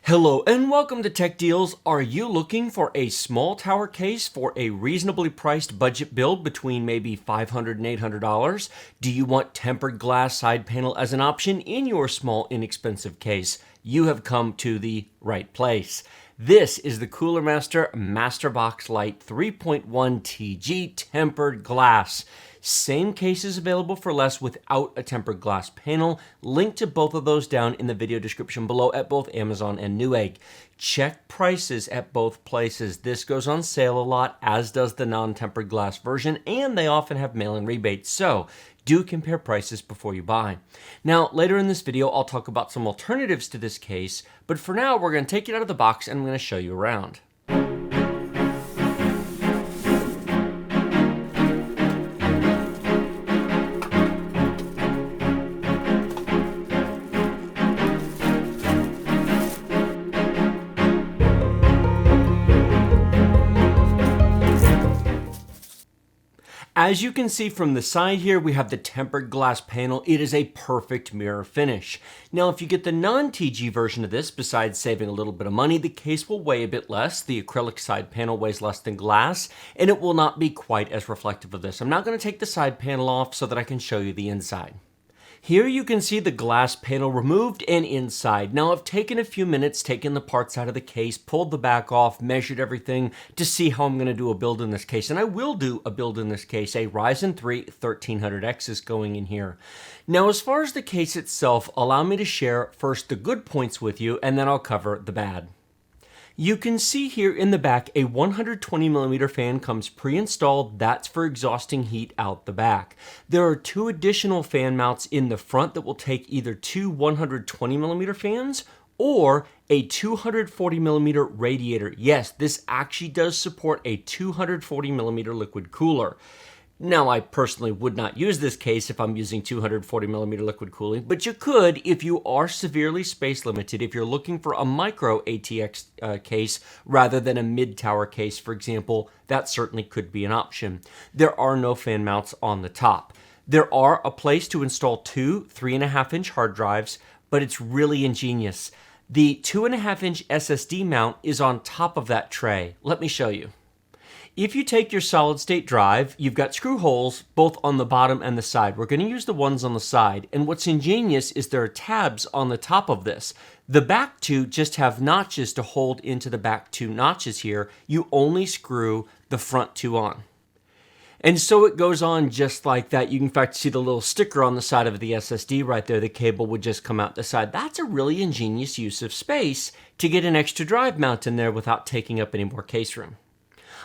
Hello and welcome to Tech Deals. Are you looking for a small tower case for a reasonably priced budget build between maybe $500 and $800? Do you want tempered glass side panel as an option in your small inexpensive case? You have come to the right place. This is the Cooler Master MasterBox Lite 3.1 TG tempered glass. Same cases available for less without a tempered glass panel. Link to both of those down in the video description below at both Amazon and Newegg. Check prices at both places. This goes on sale a lot, as does the non-tempered glass version, and they often have mail-in rebates, so do compare prices before you buy. Now, later in this video, I'll talk about some alternatives to this case, but for now, we're going to take it out of the box and I'm going to show you around. As you can see from the side here, we have the tempered glass panel. It is a perfect mirror finish. Now, if you get the non-TG version of this, besides saving a little bit of money, the case will weigh a bit less. The acrylic side panel weighs less than glass, and it will not be quite as reflective of this. I'm not going to take the side panel off so that I can show you the inside. Here you can see the glass panel removed and inside. Now I've taken a few minutes, taken the parts out of the case, pulled the back off, measured everything to see how I'm going to do a build in this case. And I will do a build in this case. A Ryzen 3 1300X is going in here. Now as far as the case itself, allow me to share first the good points with you and then I'll cover the bad. You can see here in the back, a 120mm fan comes pre-installed. That's for exhausting heat out the back. There are two additional fan mounts in the front that will take either two 120mm fans or a 240mm radiator. Yes, this actually does support a 240mm liquid cooler. Now, I personally would not use this case if I'm using 240mm liquid cooling, but you could if you are severely space limited, if you're looking for a micro ATX case rather than a mid-tower case, for example, that certainly could be an option. There are no fan mounts on the top. There are a place to install two 3.5-inch hard drives, but it's really ingenious. The 2.5-inch SSD mount is on top of that tray. Let me show you. If you take your solid state drive, you've got screw holes both on the bottom and the side. We're going to use the ones on the side. And what's ingenious is there are tabs on the top of this. The back two just have notches to hold into the back two notches here. You only screw the front two on. And so it goes on just like that. You can in fact see the little sticker on the side of the SSD right there. The cable would just come out the side. That's a really ingenious use of space to get an extra drive mount in there without taking up any more case room.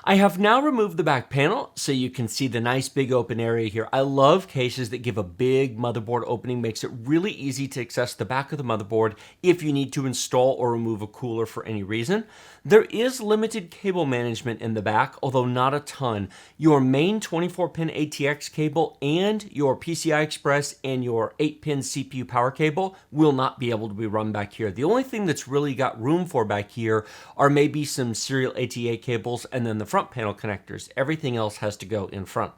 I have now removed the back panel so you can see the nice big open area here. I love cases that give a big motherboard opening, makes it really easy to access the back of the motherboard if you need to install or remove a cooler for any reason. There is limited cable management in the back, although not a ton. Your main 24-pin ATX cable and your PCI Express and your 8-pin CPU power cable will not be able to be run back here. The only thing that's really got room for back here are maybe some serial ATA cables and then the front panel connectors. Everything else has to go in front.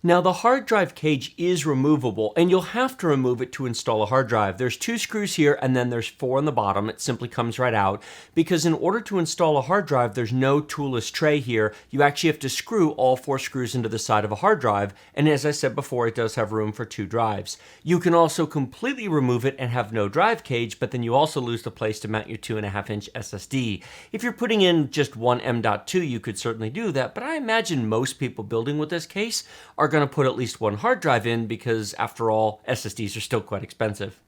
Now the hard drive cage is removable and you'll have to remove it to install a hard drive. There's two screws here and then there's four on the bottom. It simply comes right out because in order to install a hard drive, there's no toolless tray here. You actually have to screw all four screws into the side of a hard drive. And as I said before, it does have room for two drives. You can also completely remove it and have no drive cage, but then you also lose the place to mount your 2.5-inch SSD. If you're putting in just one M.2, you could certainly do that, but I imagine most people building with this case are going to put at least one hard drive in because, after all, SSDs are still quite expensive.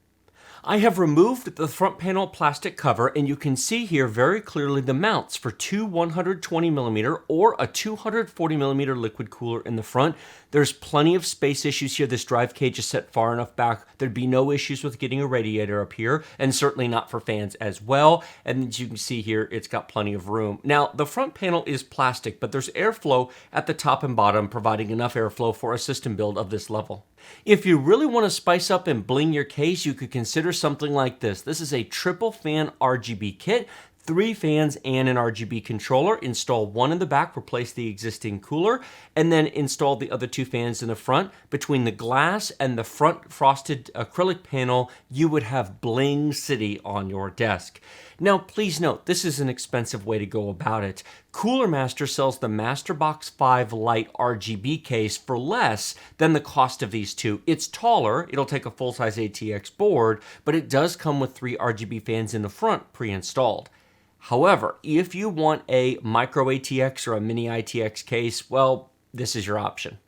I have removed the front panel plastic cover and you can see here very clearly the mounts for two 120mm or a 240mm liquid cooler in the front. There's plenty of space issues here. This drive cage is set far enough back. There'd be no issues with getting a radiator up here and certainly not for fans as well. And as you can see here, it's got plenty of room. Now, the front panel is plastic, but there's airflow at the top and bottom, providing enough airflow for a system build of this level. If you really want to spice up and bling your case, you could consider something like this. This is a triple fan RGB kit. 3 fans and an RGB controller. Install one in the back, replace the existing cooler, and then install the other 2 fans in the front. Between the glass and the front frosted acrylic panel, you would have Bling City on your desk. Now, please note, this is an expensive way to go about it. Cooler Master sells the MasterBox Lite 3.1 RGB case for less than the cost of these two. It's taller, it'll take a full-size ATX board, but it does come with 3 RGB fans in the front pre-installed. However, if you want a micro ATX or a mini ITX case, well, this is your option.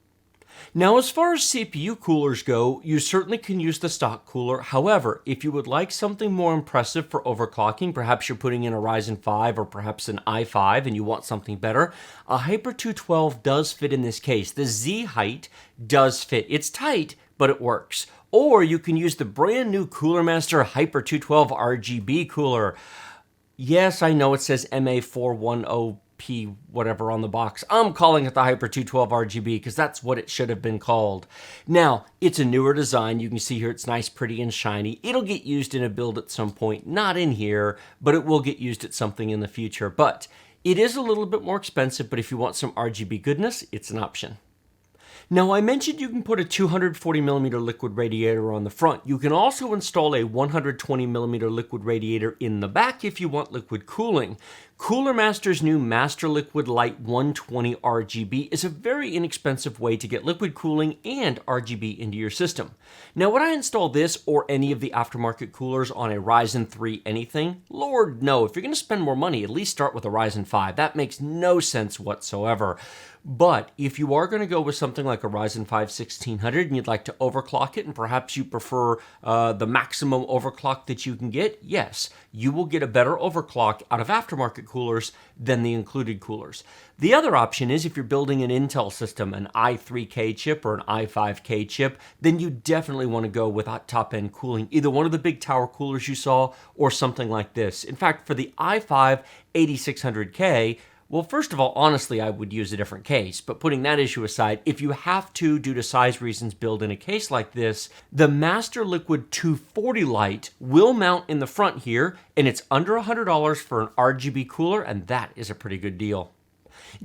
Now, as far as CPU coolers go, you certainly can use the stock cooler. However, if you would like something more impressive for overclocking, perhaps you're putting in a Ryzen 5 or perhaps an i5 and you want something better, a Hyper 212 does fit in this case. The Z height does fit. It's tight, but it works. Or you can use the brand new Cooler Master Hyper 212 RGB cooler. Yes, I know it says MA410P whatever on the box. I'm calling it the Hyper 212 RGB because that's what it should have been called. Now, it's a newer design. You can see here it's nice, pretty, and shiny. It'll get used in a build at some point. Not in here, but it will get used at something in the future. But it is a little bit more expensive, but if you want some RGB goodness, it's an option. Now, I mentioned you can put a 240mm liquid radiator on the front. You can also install a 120mm liquid radiator in the back if you want liquid cooling. Cooler Master's new Master Liquid Lite 120 RGB is a very inexpensive way to get liquid cooling and RGB into your system. Now, would I install this or any of the aftermarket coolers on a Ryzen 3 anything? Lord, no. If you're going to spend more money, at least start with a Ryzen 5. That makes no sense whatsoever. But if you are going to go with something like a Ryzen 5 1600 and you'd like to overclock it and perhaps you prefer the maximum overclock that you can get, yes, you will get a better overclock out of aftermarket coolers than the included coolers. The other option is if you're building an Intel system, an i3K chip or an i5K chip, then you definitely want to go with top-end cooling, either one of the big tower coolers you saw or something like this. In fact, for the i5 8600K, well, first of all, honestly, I would use a different case, but putting that issue aside, if you have to, due to size reasons, build in a case like this, the Master Liquid 240 Lite will mount in the front here, and it's under $100 for an RGB cooler, and that is a pretty good deal.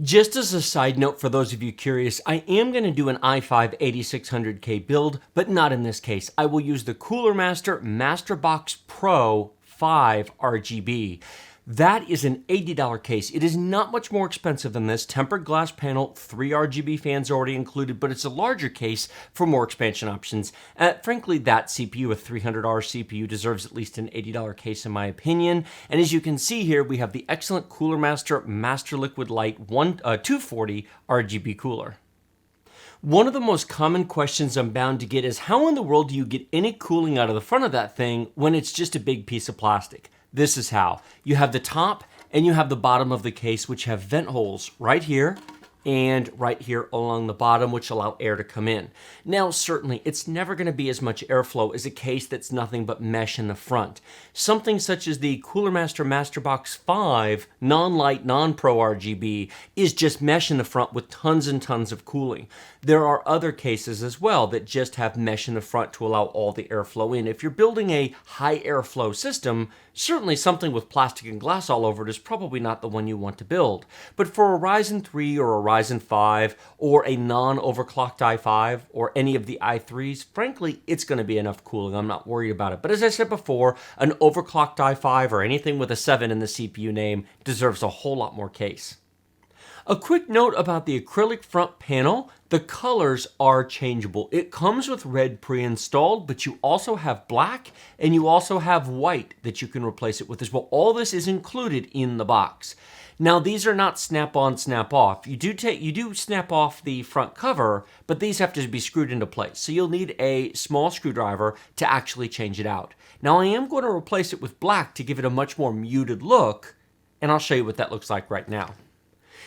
Just as a side note for those of you curious, I am going to do an i5 8600K build, but not in this case. I will use the Cooler Master MasterBox Pro 5 RGB. That is an $80 case. It is not much more expensive than this. Tempered glass panel, 3 RGB fans already included, but it's a larger case for more expansion options. Frankly, that CPU, a $300 CPU, deserves at least an $80 case in my opinion. And as you can see here, we have the excellent Cooler Master Master Liquid Lite 240 RGB cooler. One of the most common questions I'm bound to get is how in the world do you get any cooling out of the front of that thing when it's just a big piece of plastic? This is how. You have the top and you have the bottom of the case, which have vent holes right here and right here along the bottom, which allow air to come in. Now, certainly, it's never going to be as much airflow as a case that's nothing but mesh in the front. Something such as the Cooler Master MasterBox 5 non-light, non-pro RGB is just mesh in the front with tons and tons of cooling. There are other cases as well that just have mesh in the front to allow all the airflow in. If you're building a high airflow system, certainly something with plastic and glass all over it is probably not the one you want to build. But for a Ryzen 3 or a Ryzen 5 or a non-overclocked i5 or any of the i3s, frankly, it's going to be enough cooling. I'm not worried about it. But as I said before, an overclocked i5 or anything with a 7 in the CPU name deserves a whole lot more case. A quick note about the acrylic front panel. The colors are changeable. It comes with red pre-installed, but you also have black and you also have white that you can replace it with as well. All this is included in the box. Now, these are not snap-on, snap-off. You do snap off the front cover, but these have to be screwed into place. So you'll need a small screwdriver to actually change it out. Now, I am going to replace it with black to give it a much more muted look, and I'll show you what that looks like right now.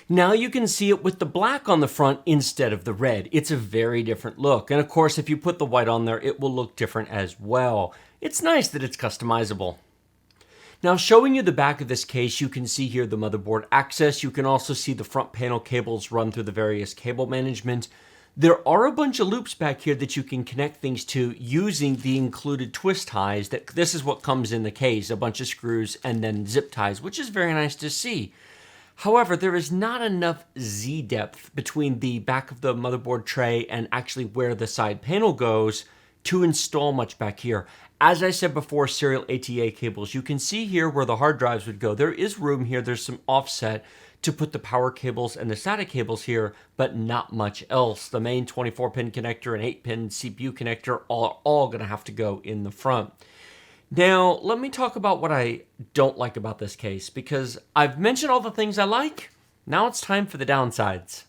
Now you can see it with the black on the front instead of the red. It's a very different look. And of course, if you put the white on there, it will look different as well. It's nice that it's customizable. Now, showing you the back of this case, you can see here the motherboard access. You can also see the front panel cables run through the various cable management. There are a bunch of loops back here that you can connect things to using the included twist ties. This is what comes in the case, a bunch of screws and then zip ties, which is very nice to see. However, there is not enough Z depth between the back of the motherboard tray and actually where the side panel goes to install much back here. As I said before, serial ATA cables, you can see here where the hard drives would go. There is room here, there's some offset to put the power cables and the SATA cables here, but not much else. The main 24-pin connector and 8-pin CPU connector are all gonna have to go in the front. Now, let me talk about what I don't like about this case, because I've mentioned all the things I like. Now it's time for the downsides.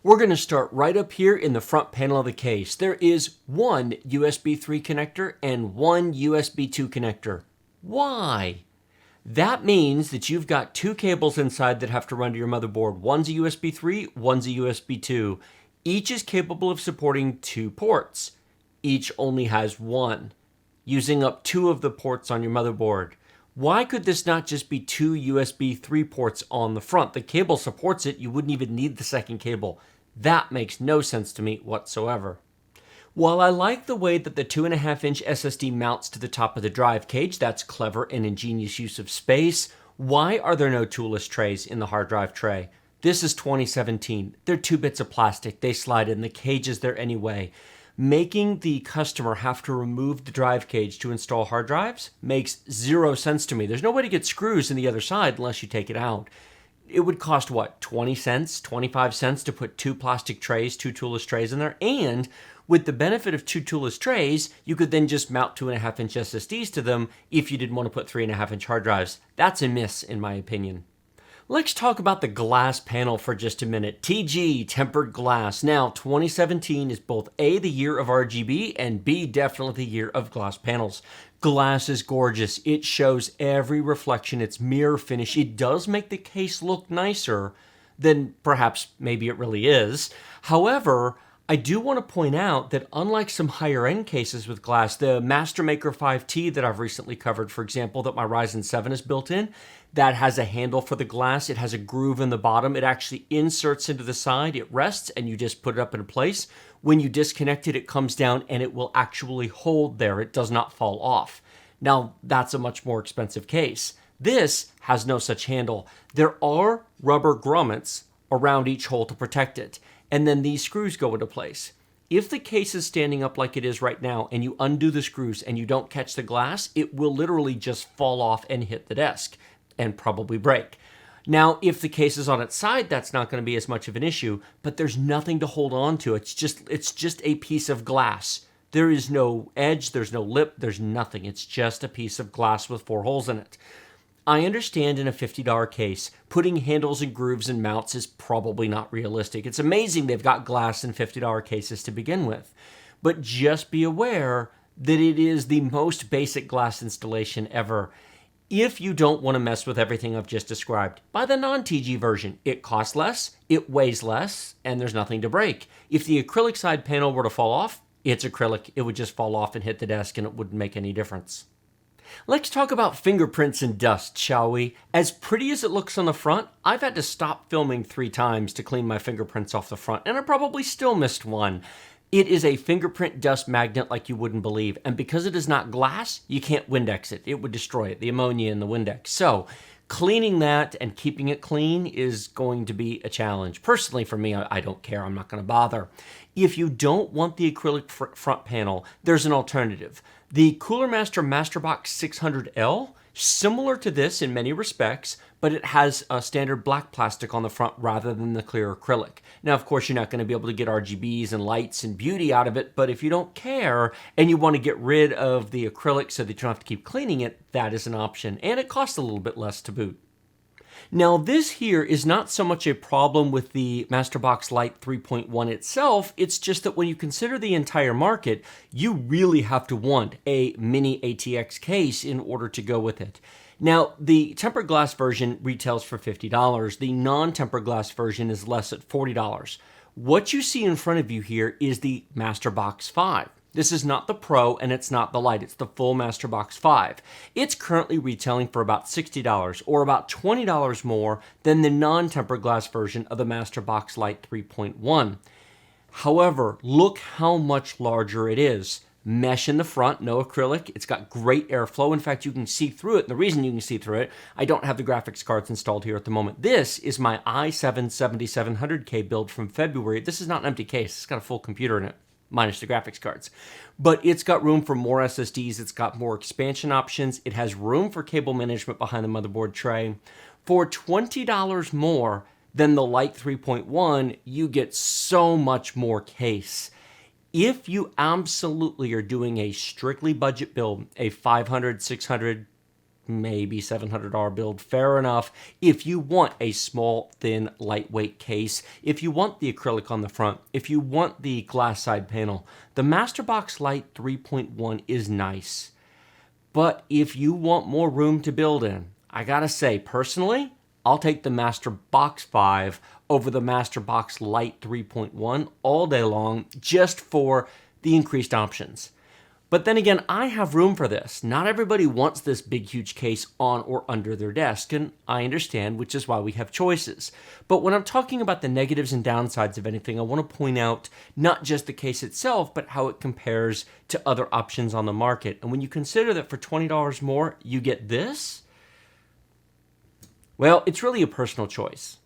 We're going to start right up here in the front panel of the case. There is one USB 3 connector and one USB 2 connector. Why? That means that you've got two cables inside that have to run to your motherboard. One's a USB 3, one's a USB 2. Each is capable of supporting 2 ports. Each only has one, using up 2 of the ports on your motherboard. Why could this not just be 2 USB 3 ports on the front? The cable supports it. You wouldn't even need the second cable. That makes no sense to me whatsoever. While I like the way that the 2.5-inch SSD mounts to the top of the drive cage, that's clever and ingenious use of space. Why are there no toolless trays in the hard drive tray? This is 2017. They're 2 bits of plastic. They slide in. The cage is there anyway. Making the customer have to remove the drive cage to install hard drives makes 0 sense to me. There's no way to get screws in the other side unless you take it out. It would cost, what, 20 cents, 25 cents to put 2 plastic trays, 2 toolless trays in there? And with the benefit of 2 toolless trays, you could then just mount 2.5-inch SSDs to them if you didn't want to put 3.5-inch hard drives. That's a miss, in my opinion. Let's talk about the glass panel for just a minute. TG, tempered glass. Now, 2017 is both A, the year of RGB, and B, definitely the year of glass panels. Glass is gorgeous. It shows every reflection. It's mirror finish. It does make the case look nicer than perhaps maybe it really is. However, I do want to point out that unlike some higher-end cases with glass, the MasterMaker 5T that I've recently covered, for example, that my Ryzen 7 is built in, that has a handle for the glass. It has a groove in the bottom. It actually inserts into the side. It rests, and you just put it up in place. When you disconnect it, it comes down, and it will actually hold there. It does not fall off. Now, that's a much more expensive case. This has no such handle. There are rubber grommets around each hole to protect it, and then these screws go into place. If the case is standing up like it is right now, and you undo the screws and you don't catch the glass, it will literally just fall off and hit the desk and probably break. Now, if the case is on its side, that's not going to be as much of an issue, but there's nothing to hold on to. It's just a piece of glass. There is no edge, there's no lip, there's nothing. It's just a piece of glass with 4 holes in it. I understand in a $50 case, putting handles and grooves and mounts is probably not realistic. It's amazing they've got glass in $50 cases to begin with. But just be aware that it is the most basic glass installation ever. If you don't want to mess with everything I've just described, buy the non-TG version. It costs less, it weighs less, and there's nothing to break. If the acrylic side panel were to fall off, it's acrylic. It would just fall off and hit the desk, and it wouldn't make any difference. Let's talk about fingerprints and dust, shall we? As pretty as it looks on the front, I've had to stop filming 3 times to clean my fingerprints off the front, and I probably still missed one. It is a fingerprint dust magnet like you wouldn't believe, and because it is not glass, you can't Windex it. It would destroy it, the ammonia in the Windex. So, cleaning that and keeping it clean is going to be a challenge. Personally, for me, I don't care. I'm not going to bother. If you don't want the acrylic front panel, there's an alternative. The Cooler Master MasterBox 600L, similar to this in many respects, but it has a standard black plastic on the front rather than the clear acrylic. Now, of course, you're not going to be able to get RGBs and lights and beauty out of it, but if you don't care and you want to get rid of the acrylic so that you don't have to keep cleaning it, that is an option, and it costs a little bit less to boot. Now, this here is not so much a problem with the MasterBox Lite 3.1 itself, it's just that when you consider the entire market, you really have to want a mini ATX case in order to go with it. Now, the tempered glass version retails for $50. The non-tempered glass version is less at $40. What you see in front of you here is the MasterBox 5. This is not the Pro and it's not the Lite, it's the full MasterBox 5. It's currently retailing for about $60 or about $20 more than the non-tempered glass version of the MasterBox Lite 3.1. However, look how much larger it is. Mesh in the front, no acrylic. It's got great airflow. In fact, you can see through it. And the reason you can see through it, I don't have the graphics cards installed here at the moment. This is my i7 7700K build from February. This is not an empty case. It's got a full computer in it, minus the graphics cards. But it's got room for more SSDs. It's got more expansion options. It has room for cable management behind the motherboard tray. For $20 more than the Lite 3.1, you get so much more case. If you absolutely are doing a strictly budget build, a $500, $600, maybe $700 build, fair enough. If you want a small, thin, lightweight case, if you want the acrylic on the front, if you want the glass side panel, the MasterBox Lite 3.1 is nice. But if you want more room to build in, I gotta say, personally, I'll take the MasterBox 5 over the MasterBox Lite 3.1 all day long just for the increased options. But then again, I have room for this. Not everybody wants this big, huge case on or under their desk, and I understand, which is why we have choices. But when I'm talking about the negatives and downsides of anything, I want to point out not just the case itself, but how it compares to other options on the market. And when you consider that for $20 more, you get this, well, it's really a personal choice.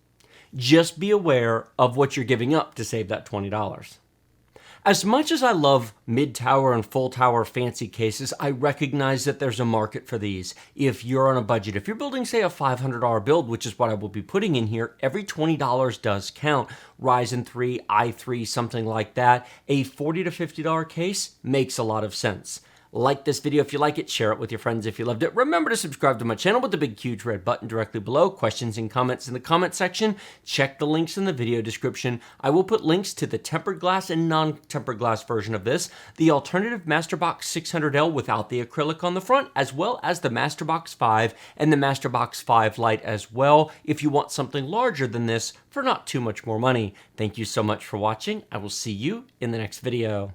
Just be aware of what you're giving up to save that $20. As much as I love mid-tower and full-tower fancy cases, I recognize that there's a market for these. If you're on a budget, if you're building, say, a $500 build, which is what I will be putting in here, every $20 does count. Ryzen 3, i3, something like that. A $40 to $50 case makes a lot of sense. Like this video if you like it, share it with your friends if you loved it. Remember to subscribe to my channel with the big huge red button directly below. Questions and comments in the comment section. Check the links in the video description. I will put links to the tempered glass and non-tempered glass version of this, the alternative MasterBox 600L without the acrylic on the front, as well as the MasterBox 5 and the MasterBox 5 Lite as well, if you want something larger than this for not too much more money. Thank you so much for watching. I will see you in the next video.